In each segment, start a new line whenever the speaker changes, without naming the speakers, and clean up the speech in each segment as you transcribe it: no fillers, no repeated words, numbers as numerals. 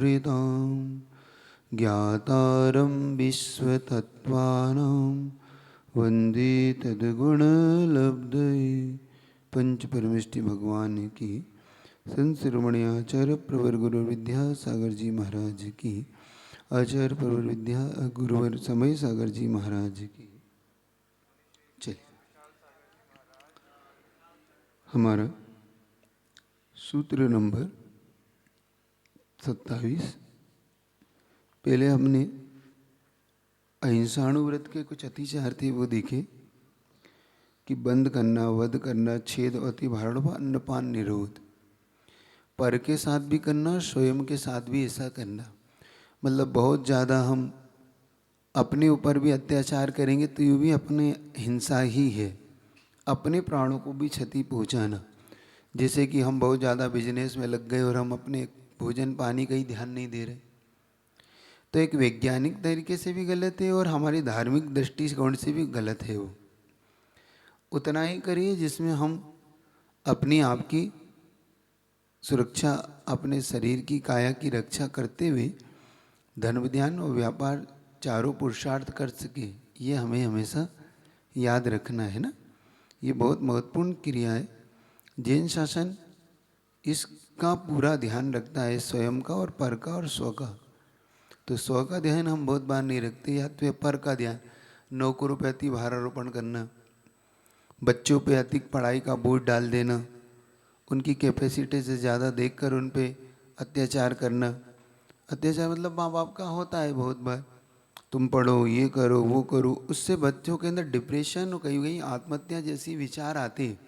सुहृदां ज्ञातारं विश्वतत्त्वानां वन्दे तद्गुणलब्धये। पंच परमेष्टि भगवान की, संत शिरोमणि आचार्य प्रवर गुरु विद्यासागर जी महाराज की, आचार्य प्रवर विद्या गुरुवर समय सागर जी महाराज की। चलिए, हमारा सूत्र नंबर 27। पहले हमने अहिंसाणुव्रत के कुछ अतिचार थे वो देखे कि बंद करना, वध करना, छेद, अति भारण, अन्नपान, निरोध, पर के साथ भी करना, स्वयं के साथ भी ऐसा करना। मतलब बहुत ज़्यादा हम अपने ऊपर भी अत्याचार करेंगे तो ये भी अपने हिंसा ही है, अपने प्राणों को भी क्षति पहुंचाना। जैसे कि हम बहुत ज़्यादा बिजनेस में लग गए और हम अपने भोजन पानी का ही ध्यान नहीं दे रहे, तो एक वैज्ञानिक तरीके से भी गलत है और हमारी धार्मिक दृष्टिकोण से भी गलत है। वो उतना ही करिए जिसमें हम अपनी आप की सुरक्षा, अपने शरीर की काया की रक्षा करते हुए धर्म, ध्यान और व्यापार चारों पुरुषार्थ कर सके। ये हमें हमेशा याद रखना है ना। ये बहुत महत्वपूर्ण क्रिया है। जैन शासन इसका पूरा ध्यान रखता है, स्वयं का और पर का और स्व का। तो स्व का ध्यान हम बहुत बार नहीं रखते, या तो पर का ध्यान, नौकरों पे अति भारारोपण करना, बच्चों पे अधिक पढ़ाई का बोझ डाल देना, उनकी कैपेसिटी से ज़्यादा देखकर उन पे अत्याचार करना। अत्याचार मतलब माँ बाप का होता है बहुत बार, तुम पढ़ो, ये करो, वो करो, उससे बच्चों के अंदर डिप्रेशन और कहीं कहीं आत्महत्या जैसी विचार आते हैं।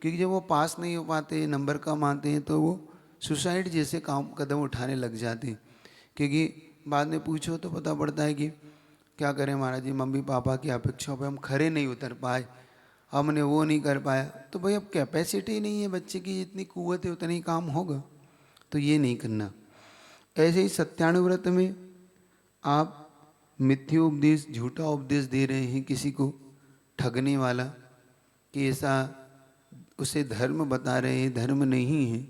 क्योंकि जब वो पास नहीं हो पाते, नंबर कम आते हैं, तो वो सुसाइड जैसे कदम उठाने लग जाते हैं। क्योंकि बाद में पूछो तो पता पड़ता है कि क्या करें महाराज जी, मम्मी पापा की अपेक्षाओं पे हम खरे नहीं उतर पाए, हमने वो नहीं कर पाया। तो भाई अब कैपेसिटी नहीं है बच्चे की, जितनी कुव्वत है उतना ही काम होगा, तो ये नहीं करना। ऐसे ही सत्यानुव्रत में आप मिथ्योपदेश, झूठा उपदेश दे रहे हैं किसी को, ठगने वाला, कि ऐसा उसे धर्म बता रहे हैं, धर्म नहीं है।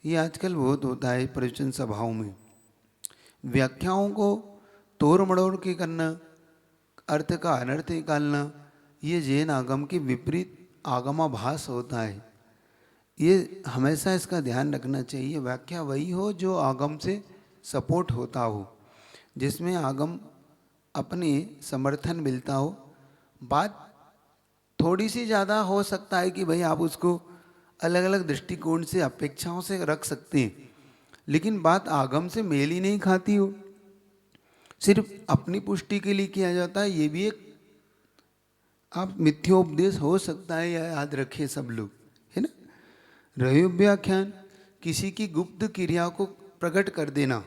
ये आजकल बहुत होता है प्रवचन सभाओं में। व्याख्याओं को तोड़ मड़ोड़ के करना, अर्थ का अनर्थ निकालना, ये जैन आगम के विपरीत आगमाभास होता है। ये हमेशा इसका ध्यान रखना चाहिए। व्याख्या वही हो जो आगम से सपोर्ट होता हो, जिसमें आगम अपने समर्थन मिलता हो। बात थोड़ी सी ज़्यादा हो सकता है कि भाई आप उसको अलग अलग दृष्टिकोण से, अपेक्षाओं से रख सकते हैं, लेकिन बात आगम से मेल ही नहीं खाती हो, सिर्फ अपनी पुष्टि के लिए किया जाता है, ये भी एक आप मिथ्योपदेश हो सकता है, या याद रखे सब लोग, है ना। रह्योव्याख्यान, किसी की गुप्त क्रिया को प्रकट कर देना,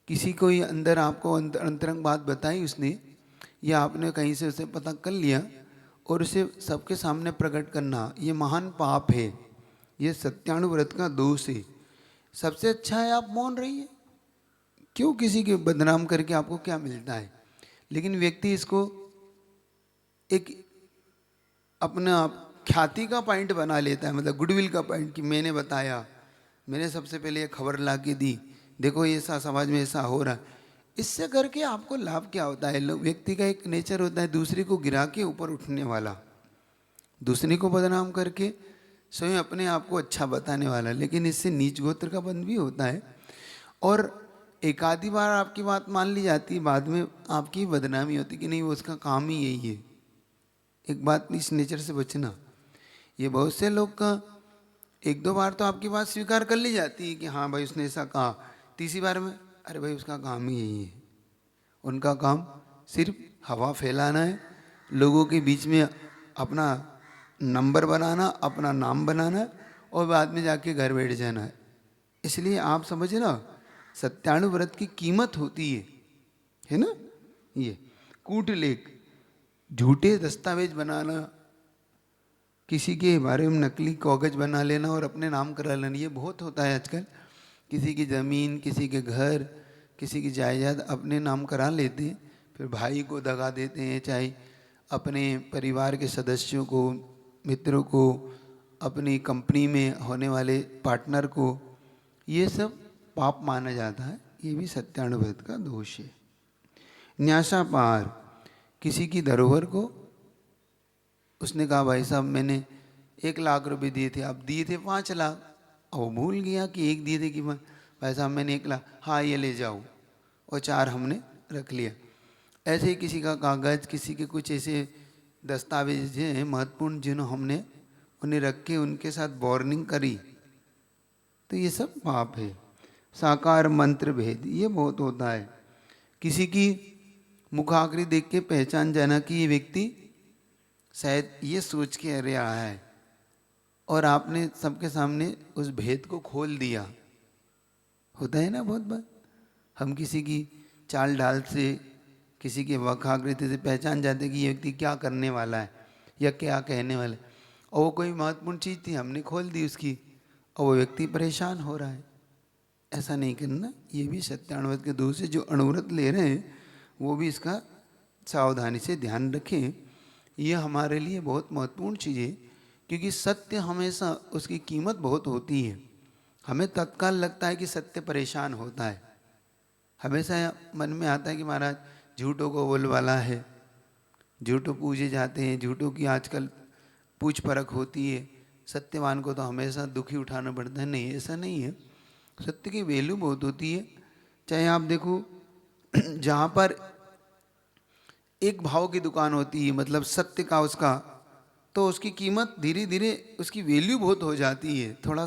किसी को ये अंदर आपको अंतरंग बात बताई उसने, या आपने कहीं से उसे पता कर लिया और उसे सबके सामने प्रकट करना, ये महान पाप है, ये सत्यानुव्रत का दोष है। सबसे अच्छा है आप मौन रहिए, क्यों किसी के बदनाम करके आपको क्या मिलता है। लेकिन व्यक्ति इसको एक अपना ख्याति का पॉइंट बना लेता है, मतलब गुडविल का पॉइंट, कि मैंने बताया, मैंने सबसे पहले ये खबर ला के दी, देखो ये ऐसा समाज में ऐसा हो रहा है। इससे करके आपको लाभ क्या होता है। व्यक्ति का एक नेचर होता है दूसरे को गिरा के ऊपर उठने वाला, दूसरे को बदनाम करके स्वयं अपने आप को अच्छा बताने वाला, लेकिन इससे नीच गोत्र का बंध भी होता है। और एक आधी बार आपकी बात मान ली जाती, बाद में आपकी बदनामी होती कि नहीं वो उसका काम ही यही है। एक बात इस नेचर से बचना। ये बहुत से लोग का एक दो बार तो आपकी बात स्वीकार कर ली जाती है कि हाँ भाई उसने ऐसा कहा, तीसरी बार में अरे भाई उसका काम ही यही है। उनका काम सिर्फ हवा फैलाना है, लोगों के बीच में अपना नंबर बनाना, अपना नाम बनाना, और बाद में जाके घर बैठ जाना है। इसलिए आप समझे ना, सत्यानुव्रत की कीमत होती है ना। ये कूटलेख, झूठे दस्तावेज बनाना, किसी के बारे में नकली कागज बना लेना और अपने नाम करा लेना, ये बहुत होता है आजकल। किसी की ज़मीन, किसी के घर, किसी की जायदाद अपने नाम करा लेते हैं, फिर भाई को दगा देते हैं, चाहे अपने परिवार के सदस्यों को, मित्रों को, अपनी कंपनी में होने वाले पार्टनर को। ये सब पाप माना जाता है, ये भी सत्यानुभूत का दोष है। न्यासापार, किसी की धरोहर को उसने कहा भाई साहब मैंने 1 लाख रुपए दिए थे, आप दिए थे 5 लाख, और वो भूल गया कि 1 दिए थे कि भाई साहब मैंने 1 लाख, हाँ ये ले जाओ, और 4 हमने रख लिया। ऐसे ही किसी का कागज़, किसी के कुछ ऐसे दस्तावेज हैं महत्वपूर्ण जिन्हों हमने उन्हें रख के उनके साथ वार्निंग करी, तो ये सब पाप है। साकार मंत्र भेद, ये बहुत होता है। किसी की मुखाग्र देख के पहचान जाना कि ये व्यक्ति शायद ये सोच के अरे आया है, और आपने सबके सामने उस भेद को खोल दिया। होता है ना बहुत बार, हम किसी की चाल ढाल से, किसी के वखाग्रता से पहचान जाते कि ये व्यक्ति क्या करने वाला है या क्या कहने वाला है, और वो कोई महत्वपूर्ण चीज़ थी हमने खोल दी उसकी, और वो व्यक्ति परेशान हो रहा है। ऐसा नहीं करना, ये भी सत्यानुव्रत के दोष है। जो अणुव्रत ले रहे हैं वो भी इसका सावधानी से ध्यान रखें। ये हमारे लिए बहुत महत्वपूर्ण चीज़ है, क्योंकि सत्य हमेशा उसकी कीमत बहुत होती है। हमें तत्काल लगता है कि सत्य परेशान होता है, हमेशा मन में आता है कि महाराज झूठों को बोलबाला है, झूठों पूजे जाते हैं, झूठों की आजकल पूछ परख होती है, सत्यवान को तो हमेशा दुखी उठाना पड़ता है। नहीं, ऐसा नहीं है। सत्य की वैल्यू बहुत होती है। चाहे आप देखो जहाँ पर एक भाव की दुकान होती है, मतलब सत्य का उसका, तो उसकी कीमत धीरे धीरे उसकी वैल्यू बहुत हो जाती है। थोड़ा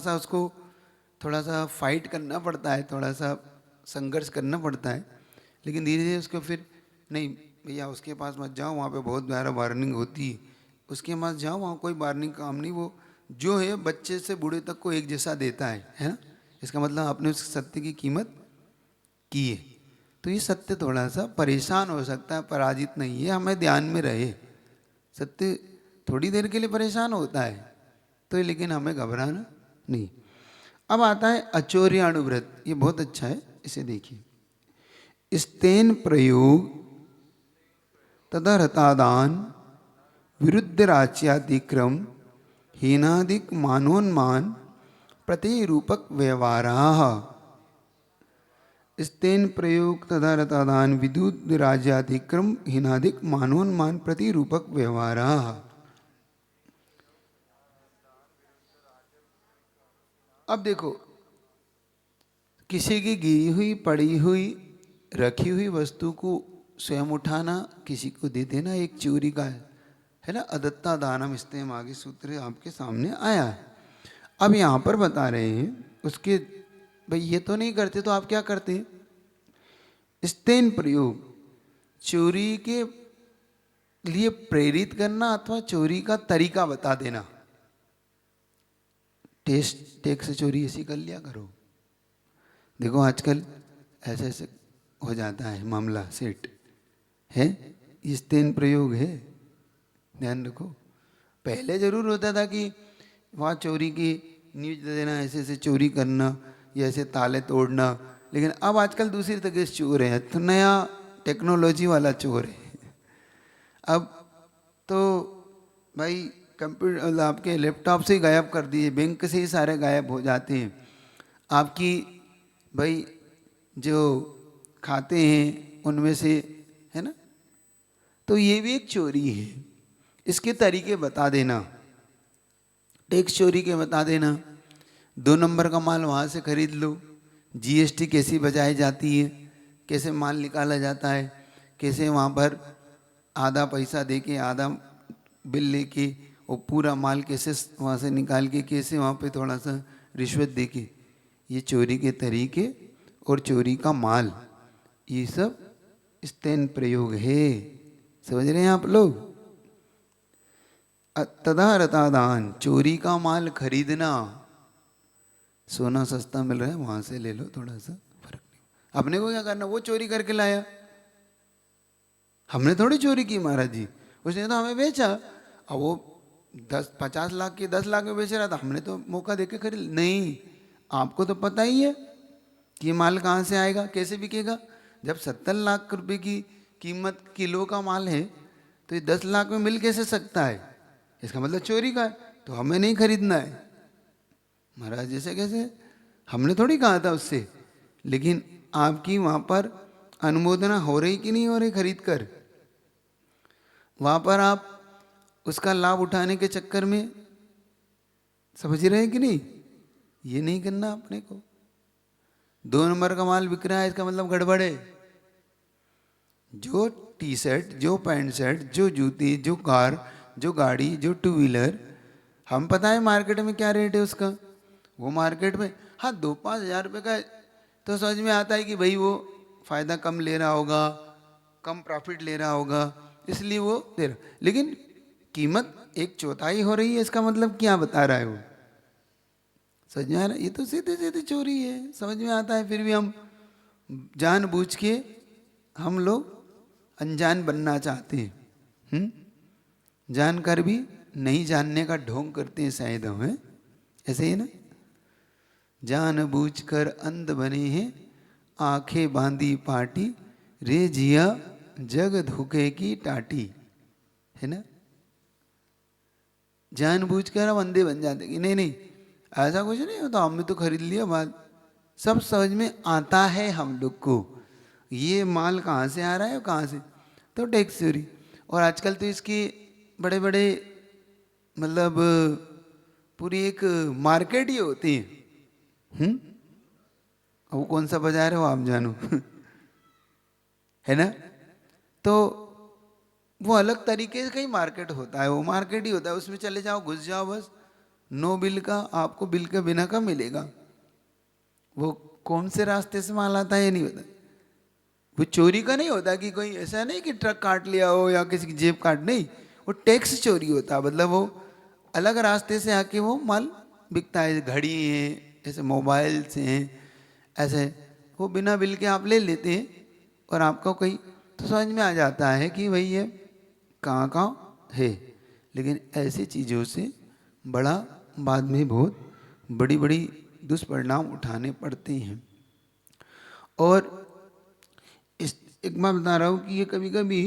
सा फाइट करना पड़ता है, थोड़ा सा संघर्ष करना पड़ता है, लेकिन धीरे धीरे उसको फिर नहीं भैया उसके पास मत जाओ, वहाँ पे बहुत ज़्यादा वार्निंग होती है, उसके पास जाओ वहाँ कोई वार्निंग काम नहीं, वो जो है बच्चे से बूढ़े तक को एक जैसा देता है ना। इसका मतलब आपने उस सत्य की कीमत की है। तो ये सत्य थोड़ा सा परेशान हो सकता है, पराजित नहीं है, हमें ध्यान में रहे। सत्य थोड़ी देर के लिए परेशान होता है तो, लेकिन हमें घबराना नहीं। अब आता है अचौर्यानुव्रत, ये बहुत अच्छा है, इसे देखिए। स्तेन प्रयोग तथा रतादान विरुद्ध राज्यातिक्रम हीनादिक मानोन्मान प्रतिरूपक व्यवहाराः। स्तेन प्रयोग तथा रतादान विरुद्ध राज्यातिक्रम हीनादिक मानोन्मान प्रतिरूपक व्यवहाराः। अब देखो, किसी की गिरी हुई, पड़ी हुई, रखी हुई वस्तु को स्वयं उठाना, किसी को दे देना, एक चोरी का है ना। अदत्ता दानम स्तेम, आगे सूत्र आपके सामने आया है। अब यहाँ पर बता रहे हैं उसके, भाई ये तो नहीं करते तो आप क्या करते हैं? स्तेन प्रयोग, चोरी के लिए प्रेरित करना अथवा चोरी का तरीका बता देना। टैक्स चोरी ऐसी कर लिया करो। देखो आजकल ऐसे ऐसे हो जाता है मामला सेट है, स्तेन प्रयोग है, ध्यान रखो। पहले जरूर होता था कि वहाँ चोरी की न्यूज दे देना, ऐसे ऐसे चोरी करना या ऐसे ताले तोड़ना, लेकिन अब आजकल दूसरी तरह से चोर है, तो नया टेक्नोलॉजी वाला चोर है। अब तो भाई कंप्यूटर आपके लैपटॉप से ही गायब कर दिए, बैंक से ही सारे गायब हो जाते हैं। आपकी भाई जो खाते हैं उनमें से, है ना। तो ये भी एक चोरी है। इसके तरीके बता देना, टैक्स चोरी के बता देना। 2 नंबर का माल वहाँ से खरीद लो, जीएसटी कैसी बचाई जाती है, कैसे माल निकाला जाता है, कैसे वहाँ पर आधा पैसा देके आधा बिल लेके और पूरा माल कैसे वहाँ से निकाल के, कैसे वहाँ पे थोड़ा सा रिश्वत देके, ये चोरी के तरीके और चोरी का माल, ये सब स्तेन प्रयोग है। समझ रहे हैं आप लोग? तदा रतादान, चोरी का माल खरीदना। सोना सस्ता मिल रहा है वहां से ले लो, थोड़ा सा फर्क नहीं, अपने को क्या करना, वो चोरी करके लाया, हमने थोड़ी चोरी की महाराज जी, उसने तो हमें बेचा। अब वो 50 लाख की 10 लाख में बेच रहा था, हमने तो मौका देके खरीद। नहीं, आपको तो पता ही है कि माल कहाँ से आएगा, कैसे बिकेगा। जब 70 लाख रुपए की कीमत किलो का माल है तो ये 10 लाख में मिल कैसे सकता है? इसका मतलब चोरी का है, तो हमें नहीं खरीदना है। महाराज जैसे कैसे, हमने थोड़ी कहा था उससे लेकिन आपकी वहाँ पर अनुमोदना हो रही कि नहीं हो रही खरीद कर? वहाँ पर आप उसका लाभ उठाने के चक्कर में, समझ रहे हैं कि नहीं? ये नहीं करना अपने को। 2 नंबर का माल बिक रहा है इसका मतलब गड़बड़ है। जो टी शर्ट, जो पैंट शर्ट, जो जूती, जो कार, जो गाड़ी, जो टू व्हीलर, हम पता है मार्केट में क्या रेट है उसका, वो मार्केट में हाँ 2-5 हज़ार रुपये का तो समझ में आता है कि भाई वो फ़ायदा कम ले रहा होगा, कम प्रॉफिट ले रहा होगा, इसलिए वो दे रहा। लेकिन कीमत 1/4 हो रही है, इसका मतलब क्या बता रहा है वो? समझ में आ रहा है? ये तो सीधे सीधे चोरी है, समझ में आता है। फिर भी हम जानबूझ के हम लोग अनजान बनना चाहते हैं, जानकर भी नहीं जानने का ढोंग करते हैं शायद हम, हैं ऐसे ही ना। जानबूझकर अंध बने हैं, आंखें बांधी पाटी, रे जिया जग धोखे की टाटी, है ना। जानबूझकर हम अंधे बन जाते कि नहीं नहीं ऐसा कुछ नहीं होता, हमने तो खरीद लिया, बात सब समझ में आता है हम लोग को, ये माल कहाँ से आ रहा है और कहाँ से, तो टैक्स चोरी। और आजकल तो इसकी बड़े बड़े मतलब पूरी एक मार्केट ही होती है। वो कौन सा बाजार है वो आप जानो है ना। तो वो अलग तरीके से कहीं मार्केट होता है, वो मार्केट ही होता है, उसमें चले जाओ घुस जाओ बस, नो बिल का आपको बिल के बिना का मिलेगा। वो कौन से रास्ते से माल आता है ये नहीं होता, वो चोरी का नहीं होता कि कोई ऐसा नहीं कि ट्रक काट लिया हो या किसी की जेब काट, नहीं, वो टैक्स चोरी होता है। मतलब वो अलग रास्ते से आके वो माल बिकता है, घड़ी है, ऐसे मोबाइल से हैं, ऐसे वो बिना बिल के आप ले लेते हैं और आपको कहीं तो समझ में आ जाता है कि भाई ये कहाँ कहाँ है। लेकिन ऐसी चीज़ों से बड़ा बाद में बहुत बड़ी बड़ी दुष्परिणाम उठाने पड़ते हैं। और इस एक मैं बता रहा हूँ कि ये कभी कभी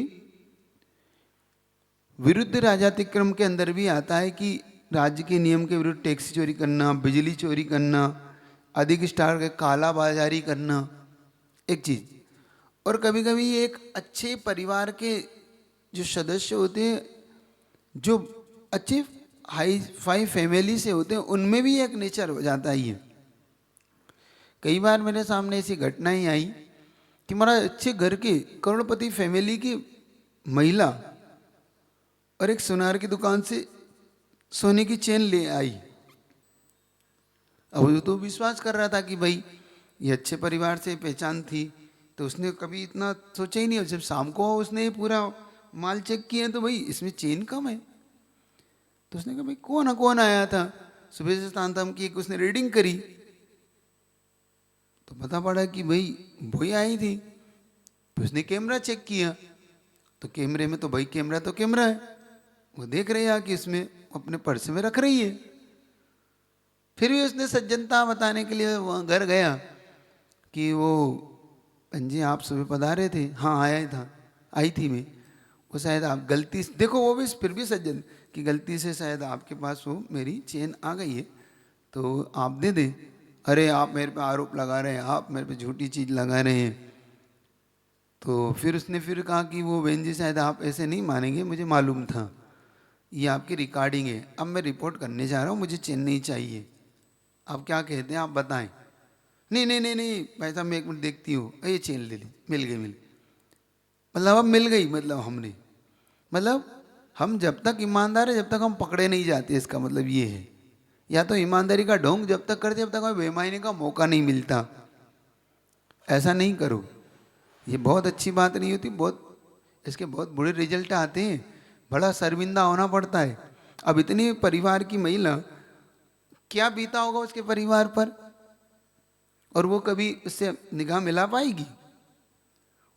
विरुद्ध राजातिक्रम के अंदर भी आता है कि राज्य के नियम के विरुद्ध टैक्स चोरी करना, बिजली चोरी करना, अधिक स्टार के काला बाजारी करना एक चीज़। और कभी कभी एक अच्छे परिवार के जो सदस्य होते हैं, जो अच्छे हाई फाई फैमिली से होते हैं, उनमें भी एक नेचर हो जाता है ये। कई बार मेरे सामने ऐसी घटनाएं आई कि हमारा अच्छे घर के करोड़पति फैमिली की महिला और एक सुनार की दुकान से सोने की चेन ले आई। अब वो तो विश्वास कर रहा था कि भाई ये अच्छे परिवार से पहचान थी, तो उसने कभी इतना सोचा ही नहीं। जब शाम को उसने पूरा माल चेक किया तो भाई इसमें चेन कम है, तो उसने कहा भाई कौन आया था। सुबह से शाम तक की उसने रीडिंग करी तो पता पड़ा कि भाई वही आई थी। तो उसने कैमरा चेक किया तो कैमरे में तो भाई कैमरा तो कैमरा है, वो देख रहे हैं कि इसमें अपने पर्स में रख रही है। फिर भी उसने सज्जनता बताने के लिए वहाँ घर गया कि वो जी आप सुबह पधारे थे, हाँ आया था, आई थी मैं, वो शायद आप गलती से, देखो वो भी फिर भी सज्जन कि गलती से शायद आपके पास वो मेरी चेन आ गई है तो आप दे दें। अरे आप मेरे पे आरोप लगा रहे हैं, आप मेरे पे झूठी चीज़ लगा रहे हैं। तो फिर उसने फिर कहा कि वो बहन जी शायद आप ऐसे नहीं मानेंगे, मुझे मालूम था, ये आपकी रिकॉर्डिंग है, अब मैं रिपोर्ट करने जा रहा हूँ, मुझे चेन नहीं चाहिए, आप क्या कहते हैं आप बताएं। नहीं नहीं नहीं नहीं भाई साहब मैं एक मिनट देखती हूँ, ये चेन ले ली, मिल गई। मतलब अब मिल गई, मतलब हमने, मतलब हम जब तक ईमानदार है जब तक हम पकड़े नहीं जाते, इसका मतलब ये है। या तो ईमानदारी का ढोंग जब तक करते जब तक हमें बेईमानी का मौका नहीं मिलता। ऐसा नहीं करो, ये बहुत अच्छी बात नहीं होती, बहुत इसके बहुत बुरे रिजल्ट आते हैं, बड़ा शर्मिंदा होना पड़ता है। अब इतनी परिवार की महिला, क्या बीता होगा उसके परिवार पर, और वो कभी उससे निगाह मिला पाएगी?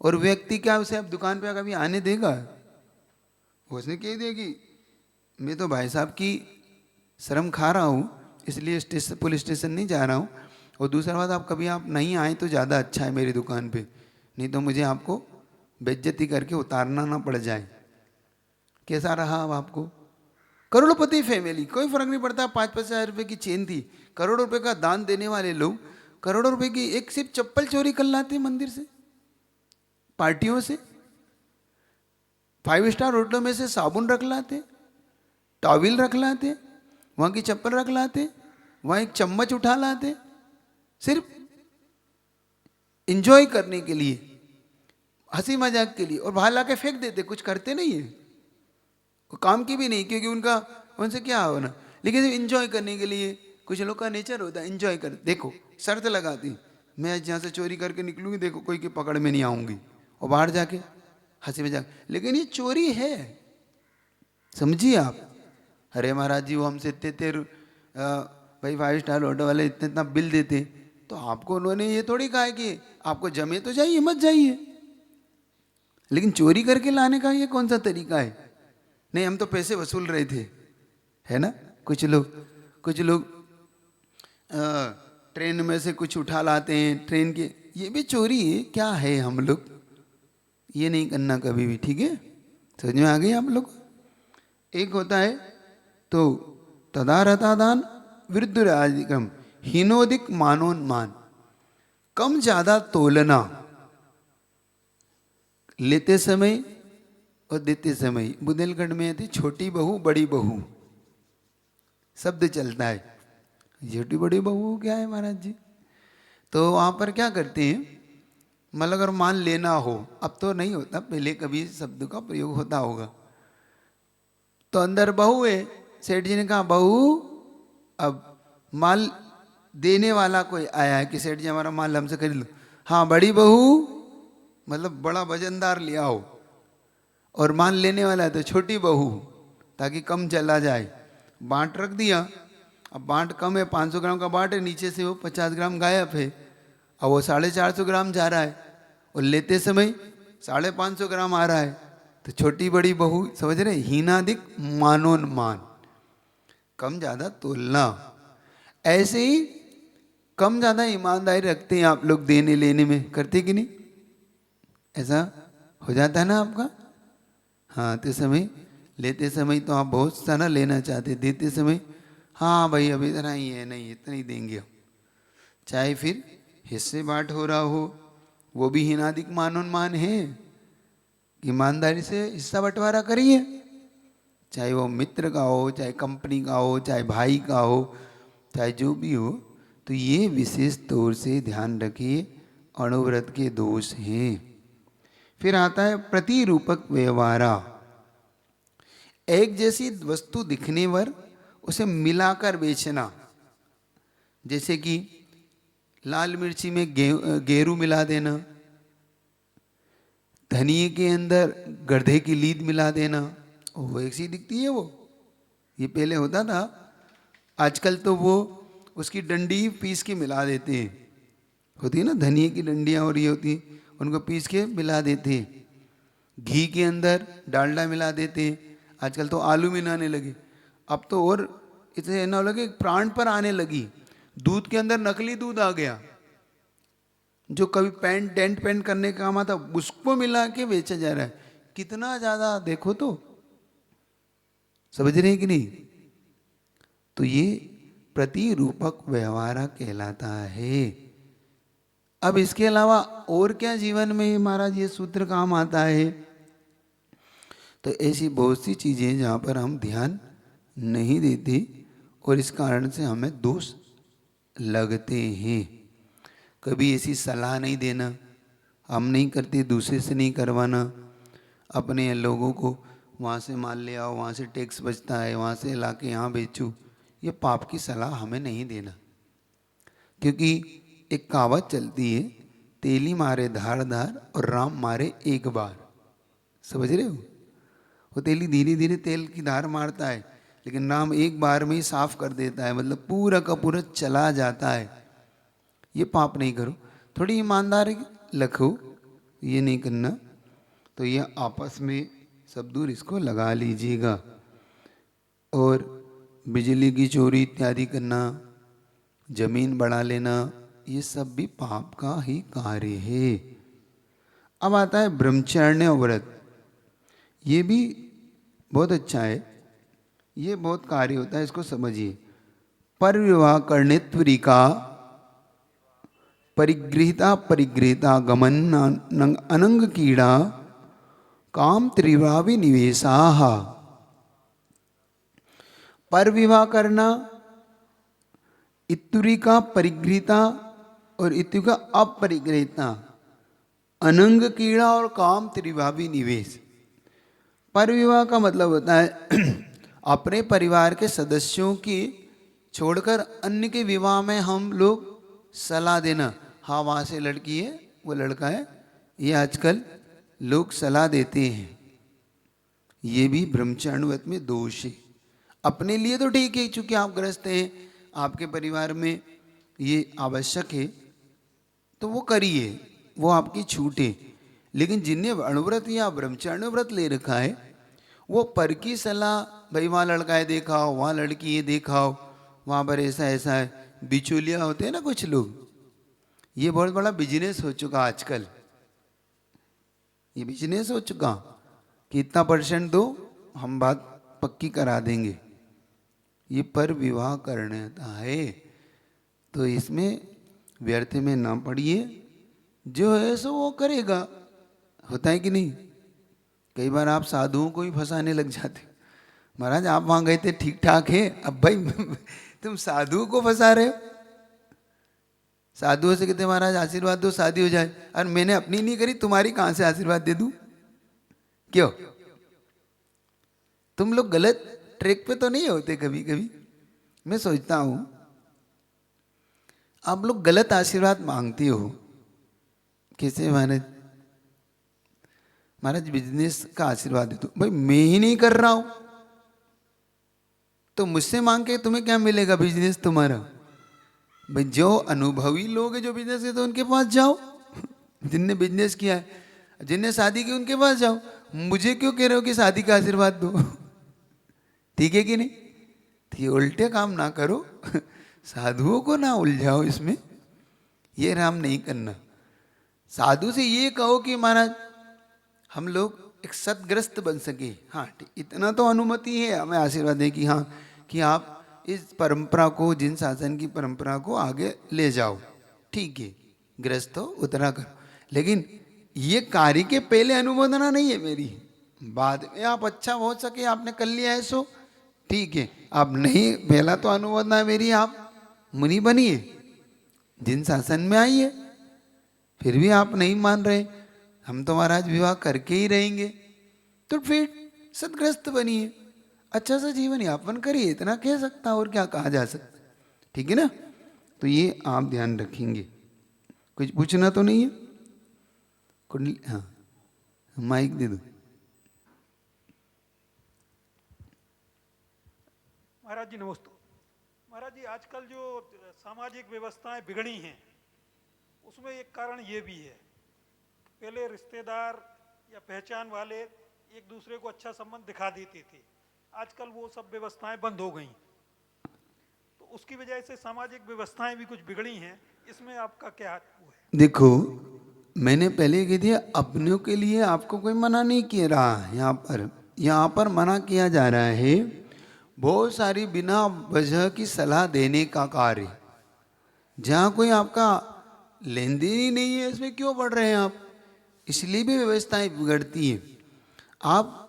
और व्यक्ति क्या उसे अब दुकान पे कभी आने देगा? उसने कह दिया कि मैं तो भाई साहब की शर्म खा रहा हूँ इसलिए स्टेशन पुलिस स्टेशन नहीं जा रहा हूँ, और दूसरा बात आप कभी आप नहीं आए तो ज़्यादा अच्छा है मेरी दुकान पे, नहीं तो मुझे आपको बेइज्जती करके उतारना ना पड़ जाए। कैसा रहा अब आपको? करोड़पति फैमिली, कोई फर्क नहीं पड़ता, 5-5 हज़ार रुपये की चेन थी, करोड़ों रुपए का दान देने वाले लोग करोड़ों रुपए की एक सिर्फ चप्पल चोरी कर लाते मंदिर से, पार्टियों से। 5 स्टार होटलों में से साबुन रख लाते, टॉवल रख लाते, वहाँ की चप्पल रख लाते, वहाँ एक चम्मच उठा लाते, सिर्फ इंजॉय करने के लिए, हंसी मजाक के लिए, और बाहर ला के फेंक देते, कुछ करते नहीं है, वो काम की भी नहीं, क्योंकि उनका उनसे क्या होना। लेकिन सिर्फ इंजॉय करने के लिए, कुछ लोग का नेचर होता है इंजॉय कर। देखो शर्त लगाती, मैं आज यहाँ से चोरी करके निकलूंगी, देखो कोई की पकड़ में नहीं आऊंगी, और बाहर जाके हंसी मजाक। लेकिन ये चोरी है, समझिए आप। अरे महाराज जी वो हमसे इतने इतने भाई 5 स्टार होटल वाले इतने इतना बिल देते, तो आपको उन्होंने ये थोड़ी कहा है कि आपको जमे तो जाइए मत जाइए, लेकिन चोरी करके लाने का ये कौन सा तरीका है? नहीं हम तो पैसे वसूल रहे थे, है ना। कुछ लोग ट्रेन में से कुछ उठा लाते हैं, ट्रेन के, ये भी चोरी है। क्या है, हम लोग ये नहीं करना कभी भी, ठीक है। समझ में आ गई आप लोग। एक होता है तो तदारतादान विरुद्ध राजिकम हीनोदिक मानोन्मान, कम ज्यादा तोलना, लेते समय और देते समय। बुंदेलखंड में थी छोटी बहू बड़ी बहू शब्द चलता है। छोटी बड़ी बहू क्या है महाराज जी? तो वहां पर क्या करते हैं, मतलब अगर मान लेना हो, अब तो नहीं होता, पहले कभी शब्द का प्रयोग होता होगा। तो अंदर बहू है, सेठ जी ने कहा बहू, अब माल देने वाला कोई आया है कि सेठ जी हमारा माल हमसे खरीद लो। हाँ बड़ी बहू, मतलब बड़ा वजनदार ले आओ, और माल लेने वाला है तो छोटी बहू, ताकि कम चला जाए। बांट रख दिया। अब बांट कम है, 500 ग्राम का बांट है, नीचे से वो 50 ग्राम गायब है। अब वो 450 ग्राम जा रहा है, और लेते समय 550 ग्राम आ रहा है। तो छोटी बड़ी बहू, समझ रहे, हीनादिक मानोन्मान, कम ज्यादा तोलना। ऐसे ही कम ज्यादा ईमानदारी रखते हैं आप लोग देने लेने में, करते कि नहीं? ऐसा हो जाता है ना आपका। हाँ, ते समय लेते समय तो आप बहुत सारा लेना चाहते, देते समय हाँ भाई अभी इतना ही है, नहीं इतना ही देंगे हम। चाहे फिर हिस्से बांट हो रहा हो, वो भी हीनादिक मानोन्मान है। ईमानदारी से हिस्सा बंटवारा करिए, चाहे वो मित्र का हो, चाहे कंपनी का हो, चाहे भाई का हो, चाहे जो भी हो। तो ये विशेष तौर से ध्यान रखिए, अणुव्रत के दोष हैं। फिर आता है प्रतिरूपक व्यवहारा, एक जैसी वस्तु दिखने पर उसे मिलाकर बेचना। जैसे कि लाल मिर्ची में गेरू मिला देना, धनिए के अंदर गड्ढे की लीद मिला देना, वो एक सी दिखती है वो। ये पहले होता था, आजकल तो वो उसकी डंडी पीस के मिला देते हैं। होती है ना धनिए की डंडियाँ, और ये होती, उनको पीस के मिला देते हैं। घी के अंदर डालडा मिला देते हैं। आजकल तो आलू मिलाने लगे। अब तो और इतने ना लगे, प्राण पर आने लगी। दूध के अंदर नकली दूध आ गया, जो कभी डेंट पेंट करने का काम आता, उसको मिला के बेचा जा रहा है। कितना ज्यादा देखो तो, समझ रहे हैं कि नहीं? तो ये प्रतिरूपक व्यवहार कहलाता है। अब इसके अलावा और क्या जीवन में महाराज ये सूत्र काम आता है? तो ऐसी बहुत सी चीजें जहां पर हम ध्यान नहीं देते, और इस कारण से हमें दोष लगते हैं। कभी ऐसी सलाह नहीं देना, हम नहीं करते, दूसरे से नहीं करवाना। अपने लोगों को वहाँ से माल ले आओ, वहाँ से टैक्स बचता है, वहाँ से ला के यहाँ बेचो, ये पाप की सलाह हमें नहीं देना। क्योंकि एक कहावत चलती है, तेली मारे धार धार और राम मारे एक बार। समझ रहे हो? वो तेली धीरे धीरे तेल की धार मारता है, लेकिन राम एक बार में ही साफ कर देता है, मतलब पूरा का पूरा चला जाता है। ये पाप नहीं करो, थोड़ी ईमानदारी रखो, ये नहीं करना। तो ये आपस में सब दूर इसको लगा लीजिएगा। और बिजली की चोरी इत्यादि करना, जमीन बढ़ा लेना, ये सब भी पाप का ही कार्य है। अब आता है ब्रह्मचर्य व्रत। ये भी बहुत अच्छा है, ये बहुत कार्य होता है, इसको समझिए। पर विवाह करने त्वरिका परिगृहिता परिगृहिता गमन अनंग कीड़ा काम त्रिभावी निवेशाः। पर विवाह करना, इत्तुरी का परिगृहिता और इत्यु का अपरिगृहिता, अनंग कीड़ा और काम त्रिभावी निवेश। पर विवाह का मतलब होता है अपने परिवार के सदस्यों की छोड़कर अन्य के विवाह में हम लोग सलाह देना। हाँ वहाँ से लड़की है, वो लड़का है, ये आजकल लोग सलाह देते हैं, ये भी ब्रह्मचारिणव्रत में दोष है। अपने लिए तो ठीक है, चूंकि आप ग्रस्त हैं, आपके परिवार में ये आवश्यक है तो वो करिए, वो आपकी छूट है। लेकिन जिनने अणुव्रत या ब्रह्मचारिणी व्रत ले रखा है वो पर की सलाह, भाई वहाँ लड़का है देखा हो, वहाँ लड़की है देखा हो, वहाँ पर ऐसा ऐसा है, बिचौलिया होते हैं ना कुछ लोग, ये बहुत बड़ा बिजनेस हो चुका आजकल। ये बिजनेस हो चुका कि इतना % दो हम बात पक्की करा देंगे। ये पर विवाह करने है तो इसमें व्यर्थ में ना पड़िए, जो है सो वो करेगा। होता है कि नहीं? कई बार आप साधुओं को ही फंसाने लग जाते। महाराज आप वहां गए थे ठीक ठाक है, अब भाई तुम साधुओं को फंसा रहे हो। साधुओं से कहते महाराज आशीर्वाद दो शादी हो जाए, और मैंने अपनी नहीं करी, तुम्हारी कहां से आशीर्वाद दे दूं? क्यों? तुम लोग गलत ट्रैक पे तो नहीं होते? कभी कभी मैं सोचता हूं आप लोग गलत आशीर्वाद मांगते हो। कैसे महाराज? महाराज बिजनेस का आशीर्वाद दे दो। भाई मैं ही नहीं कर रहा हूं तो मुझसे मांग के तुम्हें क्या मिलेगा? बिजनेस तुम्हारा। भाई जो अनुभवी लोग हैं जो बिजनेस है तो उनके पास जाओ, जिनने बिजनेस किया है, जिनने शादी की उनके पास जाओ। मुझे क्यों कह रहे हो कि शादी का आशीर्वाद दो? ठीक है कि नहीं? तो ये उल्टे काम ना करो, साधुओं को ना उलझाओ इसमें, ये राम नहीं करना। साधु से ये कहो कि महाराज हम लोग एक सदग्रस्त बन सके, हाँ इतना तो अनुमति है, हमें आशीर्वाद दें कि हाँ कि आप इस परंपरा को, जिन शासन की परंपरा को आगे ले जाओ। ठीक है, ग्रस्त हो उतना करो, लेकिन ये कार्य के पहले अनुमोदना नहीं है मेरी। बाद में आप अच्छा हो सके आपने कर लिया है सो ठीक है, आप नहीं, पहला तो अनुमोदना है मेरी, आप मुनि बनिए, जिन शासन में आइए। फिर भी आप नहीं मान रहे, हम तो महाराज विवाह करके ही रहेंगे, तो फिर सदग्रस्त बनिए, अच्छा सा जीवन यापन करिए, इतना कह सकता और क्या कहा जा सकता। ठीक है ना? तो ये आप ध्यान रखेंगे। कुछ पूछना तो नहीं है? कुंडली, हाँ माइक दे दो।
महाराज जी नमस्ते। महाराज जी आजकल जो सामाजिक व्यवस्थाएं बिगड़ी हैं उसमें एक कारण ये भी है, पहले रिश्तेदार या पहचान वाले एक दूसरे को अच्छा संबंध दिखा देते थे, आजकल वो सब व्यवस्थाएं बंद हो गई, तो उसकी वजह से सामाजिक व्यवस्थाएं भी कुछ बिगड़ी हैं, इसमें आपका क्या वो है?
देखो मैंने पहले कह दिया, अपनों के लिए आपको कोई मना नहीं किया रहा है। यहाँ पर मना किया जा रहा है बहुत सारी बिना वजह की सलाह देने का कार्य। जहाँ कोई आपका लेन देन ही नहीं है, इसमें क्यों पढ़ रहे हैं आप? इसलिए भी व्यवस्थाएं बिगड़ती हैं। आप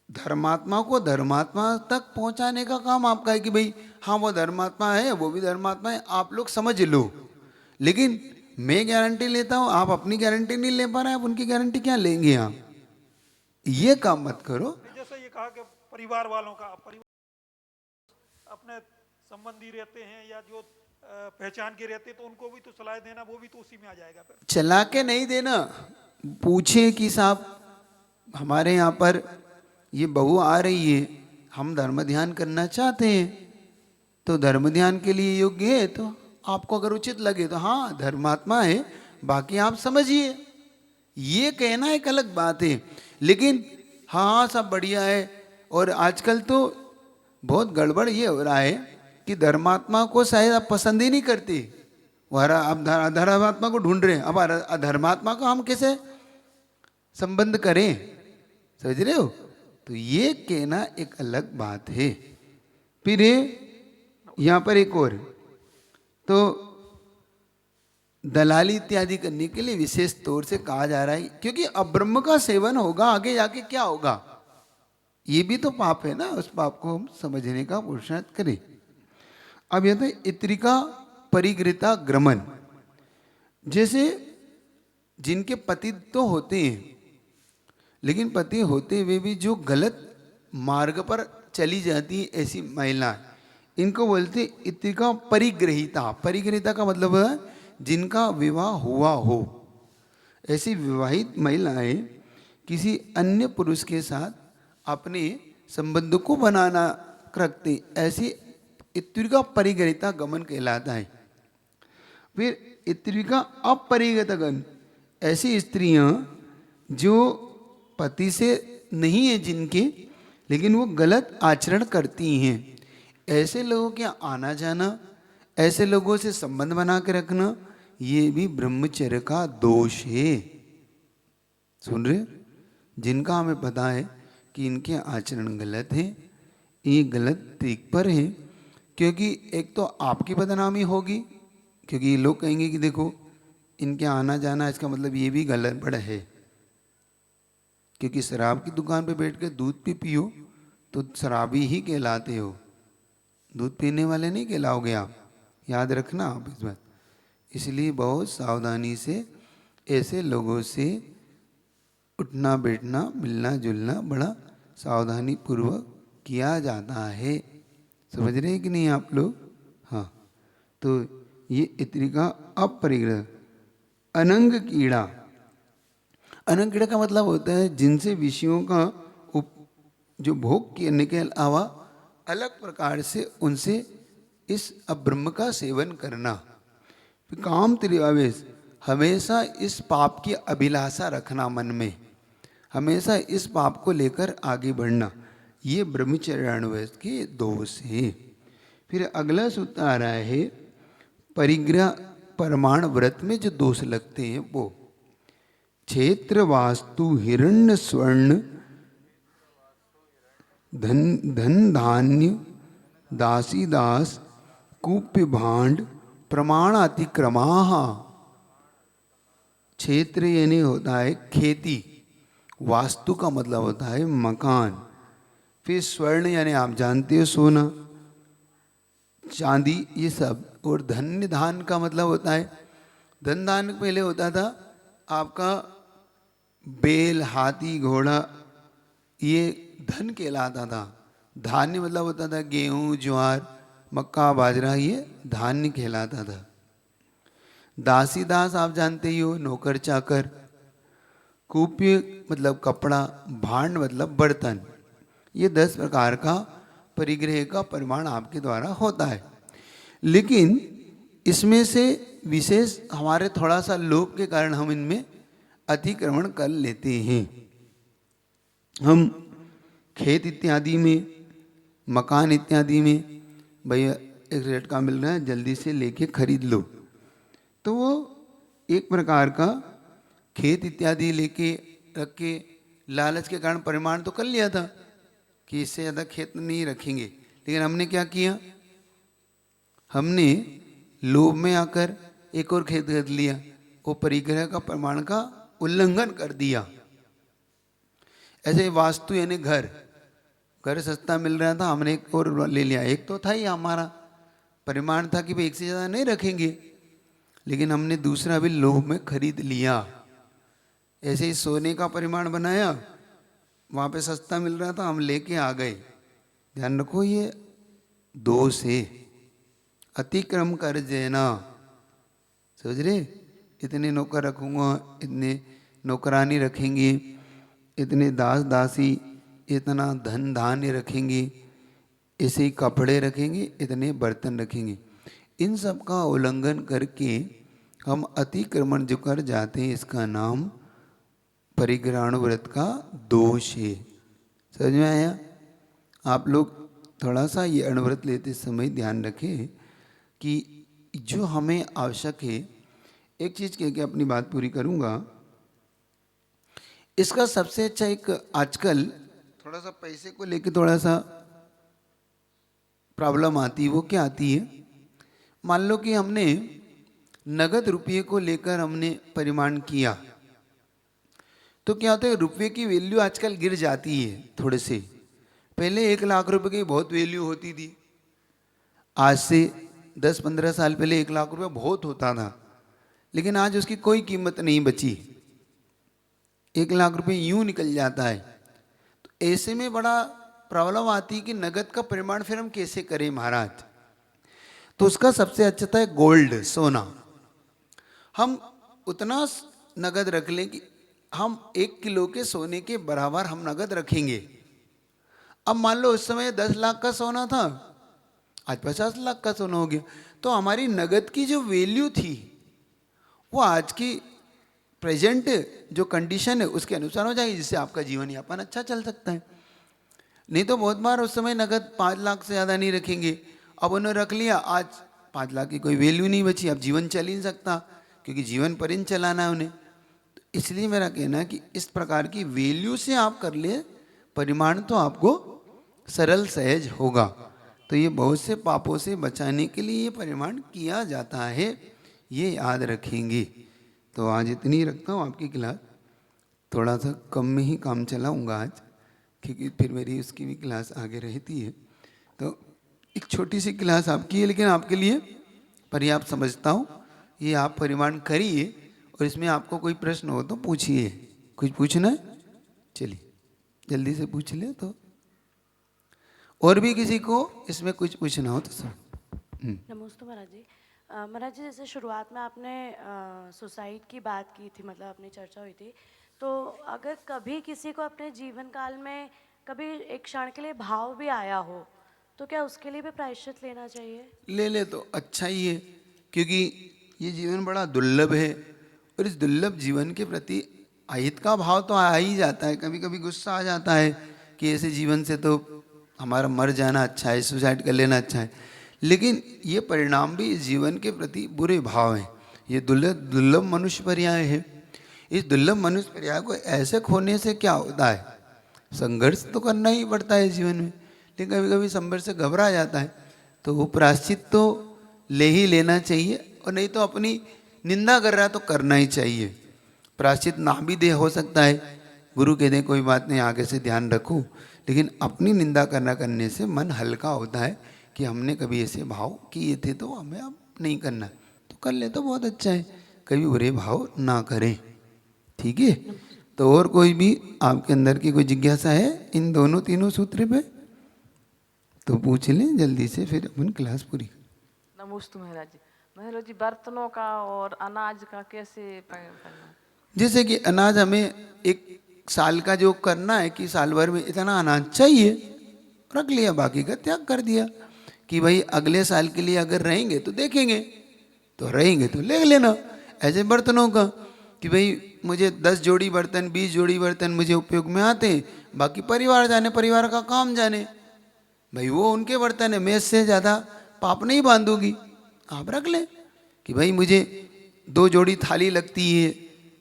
धर्मात्मा को धर्मात्मा तक पहुंचाने का काम आपका है कि भाई हाँ वो धर्मात्मा है, वो भी धर्मात्मा है, आप लोग समझ लो। लेकिन मैं गारंटी लेता हूं, आप अपनी गारंटी नहीं ले पा रहे, आप उनकी गारंटी क्या लेंगे? आप ये काम मत करो।
जैसे ये कहा कि परिवार वालों का, अपने संबंधी रहते हैं या जो पहचान के रहते, तो उनको भी तो सलाह देना, वो भी तो उसी में आ जाएगा। फिर
चला के नहीं देना, पूछे कि साहब हमारे यहाँ पर ये बहू आ रही है, हम धर्म ध्यान करना चाहते हैं, तो धर्म ध्यान के लिए योग्य है, तो आपको अगर उचित लगे तो हाँ धर्मात्मा है, बाकी आप समझिए। ये कहना एक अलग बात है, लेकिन हाँ सब बढ़िया है। और आजकल तो बहुत गड़बड़ ये हो रहा है कि धर्मात्मा को शायद आप पसंद ही नहीं करते, आप धर्मात्मा को ढूंढ रहे हैं। अब अधर्मात्मा को हम कैसे संबंध करें? समझ रहे हो? तो ये कहना एक अलग बात है। फिर यहाँ पर एक और, तो दलाली इत्यादि करने के लिए विशेष तौर से कहा जा रहा है, क्योंकि अब्रह्म का सेवन होगा आगे जाके क्या होगा, ये भी तो पाप है ना, उस पाप को हम समझने का पुरुषार्थ करें। अब यह तो इत्रिका परिगृता ग्रमन, जैसे जिनके पति तो होते हैं, लेकिन पति होते हुए भी जो गलत मार्ग पर चली जाती है ऐसी महिलाएं, इनको बोलते इत्रिका परिग्रहिता। परिग्रहिता का मतलब है जिनका विवाह हुआ हो। ऐसी विवाहित महिलाएं किसी अन्य पुरुष के साथ अपने संबंध को बनाना रखते, ऐसी इत्रिका परिग्रहिता गमन कहलाता है। फिर इत्रिका अपरिगत गण, ऐसी स्त्रियां जो पति से नहीं है जिनके, लेकिन वो गलत आचरण करती हैं, ऐसे लोगों के आना जाना, ऐसे लोगों से संबंध बना के रखना, ये भी ब्रह्मचर्य का दोष है। सुन रहे, जिनका हमें पता है कि इनके आचरण गलत है, ये गलत तरीक पर है, क्योंकि एक तो आपकी बदनामी होगी, क्योंकि ये लोग कहेंगे कि देखो इनके आना जाना, इसका मतलब ये भी गलत बड़ा है। क्योंकि शराब की दुकान पे बैठ के दूध भी पियो तो शराबी ही कहलाते हो, दूध पीने वाले नहीं कहलाओगे आप, याद रखना आप इस बात। इसलिए बहुत सावधानी से ऐसे लोगों से उठना बैठना मिलना जुलना बड़ा सावधानी पूर्वक किया जाता है। समझ रहे हैं कि नहीं आप लोग? हाँ, तो ये इत्रिका अपरिग्रह। अनंग कीड़ा, अनंग कीड़ा का मतलब होता है जिनसे विषयों का जो भोग करने के अलावा अलग प्रकार से उनसे इस अब्रह्म का सेवन करना। काम त्रिआवेश, हमेशा इस पाप की अभिलाषा रखना मन में, हमेशा इस पाप को लेकर आगे बढ़ना, ये ब्रह्मचर्यान्वय के दोष है। फिर अगला सूत्र आ रहा है परिग्रह परमाण व्रत में जो दोष लगते हैं वो, क्षेत्र वास्तु हिरण्य स्वर्ण धन धान्य दासी दास कुप्य भांड प्रमाण अतिक्रमा। क्षेत्र यानी होता है खेती, वास्तु का मतलब होता है मकान, फिर स्वर्ण यानी आप जानते हो सोना चांदी ये सब, और धन्य धान का मतलब होता है, धन धान पहले होता था आपका बैल हाथी घोड़ा, ये धन कहलाता था। धान्य मतलब होता था गेहूं ज्वार मक्का बाजरा, ये धान्य कहलाता था। दासी दास आप जानते ही हो, नौकर चाकर। कुप्य मतलब कपड़ा, भांड मतलब बर्तन। ये 10 प्रकार का परिग्रह का परिमाण आपके द्वारा होता है, लेकिन इसमें से विशेष हमारे थोड़ा सा लोभ के कारण हम इनमें अतिक्रमण कर लेते हैं। हम खेत इत्यादि में, मकान इत्यादि में, भैया एक रेट का मिल रहा है जल्दी से लेके खरीद लो, तो वो एक प्रकार का खेत इत्यादि लेके रख के लालच के कारण परिमाण तो कर लिया था कि इससे ज़्यादा खेत नहीं रखेंगे, लेकिन हमने क्या किया, हमने लोभ में आकर एक और खेत खरीद लिया, वो परिग्रह का प्रमाण का उल्लंघन कर दिया। ऐसे वास्तु यानी घर, घर सस्ता मिल रहा था, हमने एक और ले लिया, एक तो था ही हमारा परिमाण था कि भाई एक से ज़्यादा नहीं रखेंगे, लेकिन हमने दूसरा भी लोभ में खरीद लिया। ऐसे ही सोने का परिमाण बनाया, वहाँ पे सस्ता मिल रहा था, हम लेके आ गए। ध्यान रखो ये दोष है, अतिक्रम कर देना। समझ रहे, इतने नौकर रखूँगा, इतने नौकरानी रखेंगे, इतने दास दासी, इतना धन धान्य रखेंगे, ऐसे ही कपड़े रखेंगे, इतने बर्तन रखेंगे, इन सब का उल्लंघन करके हम अतिक्रमण जो कर जाते हैं, इसका नाम परिग्रहण व्रत का दोष है। समझ में आया? आप लोग थोड़ा सा ये अणुव्रत लेते समय ध्यान रखें कि जो हमें आवश्यक है, एक चीज़ कह के अपनी बात पूरी करूँगा, इसका सबसे अच्छा एक आजकल थोड़ा सा पैसे को लेके थोड़ा सा प्रॉब्लम आती है। वो क्या आती है, मान लो कि हमने नगद रुपये को लेकर हमने परिमाण किया तो क्या होता है, रुपये की वैल्यू आजकल गिर जाती है थोड़े से। पहले 1 लाख रुपए की बहुत वैल्यू होती थी। आज से 10-15 साल पहले 1 लाख रुपए बहुत होता था, लेकिन आज उसकी कोई कीमत नहीं बची। 1 लाख रुपए यूं निकल जाता है। तो ऐसे में बड़ा प्रॉब्लम आती है कि नगद का परिमाण फिर हम कैसे करें महाराज। तो उसका सबसे अच्छा था गोल्ड, सोना। हम उतना नगद रख लें कि हम 1 किलो के सोने के बराबर हम नगद रखेंगे। अब मान लो उस समय 10 लाख का सोना था, आज 50 लाख का सोना हो गया, तो हमारी नगद की जो वैल्यू थी वो आज की प्रेजेंट जो कंडीशन है उसके अनुसार हो जाएगी, जिससे आपका जीवन यापन अच्छा चल सकता है। नहीं तो बहुत बार उस समय नगद 5 लाख से ज़्यादा नहीं रखेंगे। अब उन्होंने रख लिया, आज 5 लाख की कोई वैल्यू नहीं बची, अब जीवन चल ही नहीं सकता, क्योंकि जीवन पर्यंत चलाना है उन्हें। तो इसलिए मेरा कहना है कि इस प्रकार की वैल्यू से आप कर ले परिमाण, तो आपको सरल सहज होगा। तो ये बहुत से पापों से बचाने के लिए ये परिमाण किया जाता है, ये याद रखेंगे। तो आज इतनी ही रखता हूँ आपकी क्लास, थोड़ा सा कम में ही काम चलाऊँगा आज, क्योंकि फिर मेरी उसकी भी क्लास आगे रहती है। तो एक छोटी सी क्लास आपकी है, लेकिन आपके लिए पर्याप्त समझता हूँ। ये आप परिमाण करिए, और इसमें आपको कोई प्रश्न हो तो पूछिए। कुछ पूछना है? चलिए जल्दी से पूछ ले। तो और भी किसी को इसमें कुछ पूछना हो तो सब।
नमस्ते महाराज जी। महाराज जी, जैसे शुरुआत में आपने सुसाइड की बात की थी, मतलब अपनी चर्चा हुई थी, तो अगर कभी किसी को अपने जीवन काल में कभी एक क्षण के लिए भाव भी आया हो, तो क्या उसके लिए भी प्रायश्चित लेना चाहिए?
ले तो अच्छा ही है, क्योंकि ये जीवन बड़ा दुर्लभ है, और इस दुर्लभ जीवन के प्रति अहित का भाव तो आ ही जाता है। कभी कभी गुस्सा आ जाता है कि ऐसे जीवन से तो हमारा मर जाना अच्छा है, सुसाइड कर लेना अच्छा है, लेकिन ये परिणाम भी इस जीवन के प्रति बुरे भाव हैं। ये दुर्लभ मनुष्य पर्याय है। इस दुर्लभ मनुष्य पर्याय को ऐसे खोने से क्या होता है, संघर्ष तो करना ही पड़ता है जीवन में, लेकिन कभी कभी संघर्ष से घबरा जाता है, तो वो प्रायश्चित तो ले ही लेना चाहिए, और नहीं तो अपनी निंदा कर रहा है तो करना ही चाहिए। प्रायश्चित ना भी दे हो सकता है, गुरु कहते हैं कोई बात नहीं आगे से ध्यान रखो, लेकिन अपनी निंदा करने से मन हल्का होता है कि हमने कभी ऐसे भाव किए थे तो हमें अब नहीं करना, तो कर ले तो बहुत अच्छा है। कभी बुरे भाव ना करें, ठीक है। तो और कोई भी आपके अंदर की कोई जिज्ञासा है इन दोनों तीनों सूत्र पे तो पूछ लें जल्दी से, फिर अपन क्लास पूरी।
नमस्ते महाराज जी। महाराज जी, बर्तनों का और अनाज का कैसे करना?
जैसे कि अनाज हमें एक साल का जो करना है कि साल भर में इतना अनाज चाहिए, रख लिया, बाकी का त्याग कर दिया कि भाई अगले साल के लिए अगर रहेंगे तो देखेंगे, तो रहेंगे तो ले लेना। ऐसे बर्तनों का कि भाई मुझे 10 जोड़ी बर्तन 20 जोड़ी बर्तन मुझे उपयोग में आते हैं, बाकी परिवार जाने, परिवार का काम जाने, भाई वो उनके बर्तन है, मैं इससे ज़्यादा पाप नहीं बांधूंगी। आप रख लें कि भाई मुझे 2 जोड़ी थाली लगती है,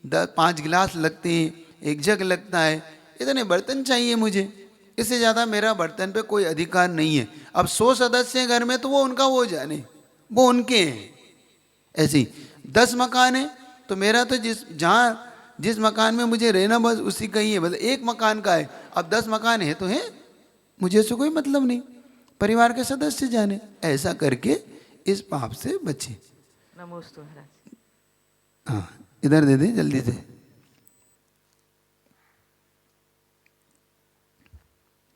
5 गिलास लगते हैं, 1 जग लगता है, इतने बर्तन चाहिए मुझे, इससे ज़्यादा मेरा बर्तन पे कोई अधिकार नहीं है। अब 100 सदस्य हैं घर में तो वो उनका वो जाने, वो उनके हैं। ऐसे ही 10 मकान है तो मेरा तो जिस मकान में मुझे रहना बस उसी का ही है, मतलब 1 मकान का है। अब 10 मकान है तो है, मुझे इससे कोई मतलब नहीं, परिवार के सदस्य जाने। ऐसा करके इस पाप से बचे।
नमस्ते महाराज।
हाँ इधर दे दे जल्दी से।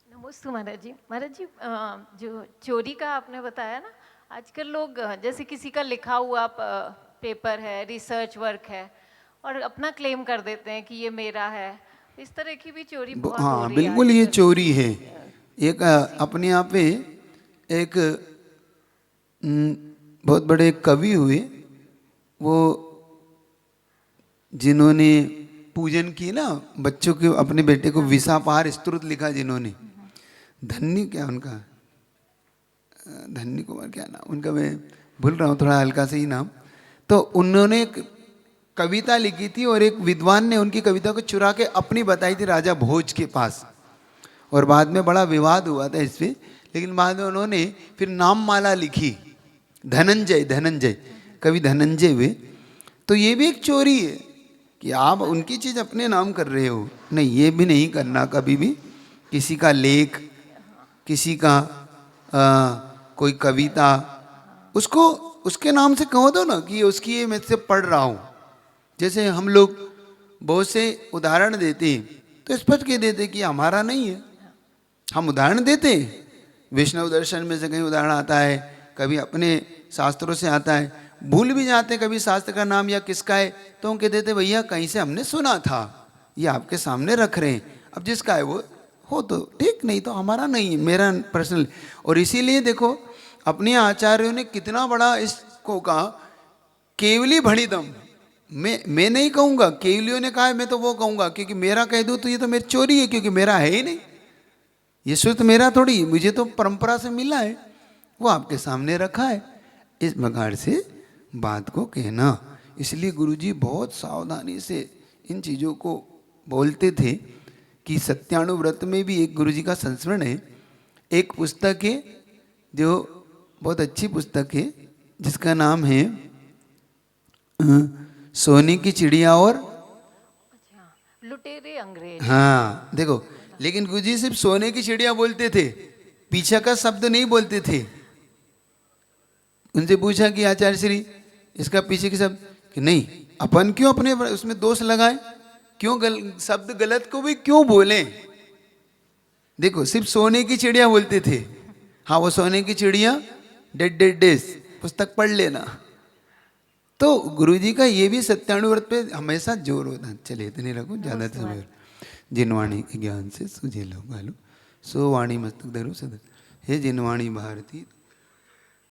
नमस्ते महाराज जी। महाराज जी, जो चोरी का आपने बताया ना, आजकल लोग जैसे किसी का लिखा हुआ पेपर है, रिसर्च वर्क है, और अपना क्लेम कर देते हैं कि ये मेरा है। इस तरह की भी चोरी बहुत हो
हाँ
रही
बिल्कुल,
है।
ये चोरी है। एक अपने आप पे एक बहुत बड़े कवि हुए, वो जिन्होंने पूजन की ना बच्चों के, अपने बेटे को विसापार स्तुत लिखा जिन्होंने, धन्य क्या उनका, धन्य कुमार क्या नाम उनका, मैं भूल रहा हूँ थोड़ा हल्का से ही नाम। तो उन्होंने एक कविता लिखी थी और एक विद्वान ने उनकी कविता को चुरा के अपनी बताई थी राजा भोज के पास, और बाद में बड़ा विवाद हुआ था इस पे। लेकिन बाद में उन्होंने फिर नाम माला लिखी, धनंजय। धनंजय कवि धनंजय हुए, तो ये भी एक चोरी है कि आप उनकी चीज़ अपने नाम कर रहे हो। नहीं, ये भी नहीं करना कभी भी। किसी का लेख, किसी का कोई कविता, उसको उसके नाम से कहो दो ना कि उसकी ये मैं से पढ़ रहा हूँ। जैसे हम लोग बहुत से उदाहरण देते हैं तो स्पष्ट कह देते कि हमारा नहीं है। हम उदाहरण देते हैं, वैष्णव दर्शन में से कहीं उदाहरण आता है, कभी अपने शास्त्रों से आता है, भूल भी जाते हैं कभी शास्त्र का नाम या किसका है, तो हम कह देते भैया कहीं से हमने सुना था, ये आपके सामने रख रहे हैं। अब जिसका है वो हो तो ठीक, नहीं तो हमारा नहीं है, मेरा पर्सनल। और इसीलिए देखो अपने आचार्यों ने कितना बड़ा इसको कहा, केवली भणितम। मैं नहीं कहूँगा, केवलियों ने कहा है, मैं तो वो कहूँगा, क्योंकि मेरा कह दूँ तो ये तो मेरी चोरी है, क्योंकि मेरा है ही नहीं, ये शुद्ध मेरा थोड़ी, मुझे तो परंपरा से मिला है, वो आपके सामने रखा है। इस प्रकार से बात को कहना, इसलिए गुरुजी बहुत सावधानी से इन चीज़ों को बोलते थे कि सत्यानुव्रत में भी एक गुरुजी का संस्मरण है। एक पुस्तक है जो बहुत अच्छी पुस्तक है, जिसका नाम है सोने की चिड़िया और
लुटेरे अंग्रेज।
हाँ देखो, लेकिन गुरुजी सिर्फ सोने की चिड़िया बोलते थे, पीछे का शब्द नहीं बोलते थे। उनसे पूछा कि आचार्य श्री इसका पीछे के शब्द, कि नहीं, अपन क्यों अपने उसमें दोष लगाए, क्यों शब्द गलत को भी क्यों बोलें। देखो सिर्फ सोने की चिड़िया बोलते थे। हाँ, वो सोने की चिड़िया डेड डेड डेज पुस्तक पढ़ लेना। तो गुरुजी का ये भी सत्यानुव्रत पे हमेशा जोर होता। चले इतने रखो, ज्यादा समय। जिनवाणी ज्ञान से सुझे लो गालो, सो वाणी मस्तक धरो सदा। हे जिनवाणी भारती।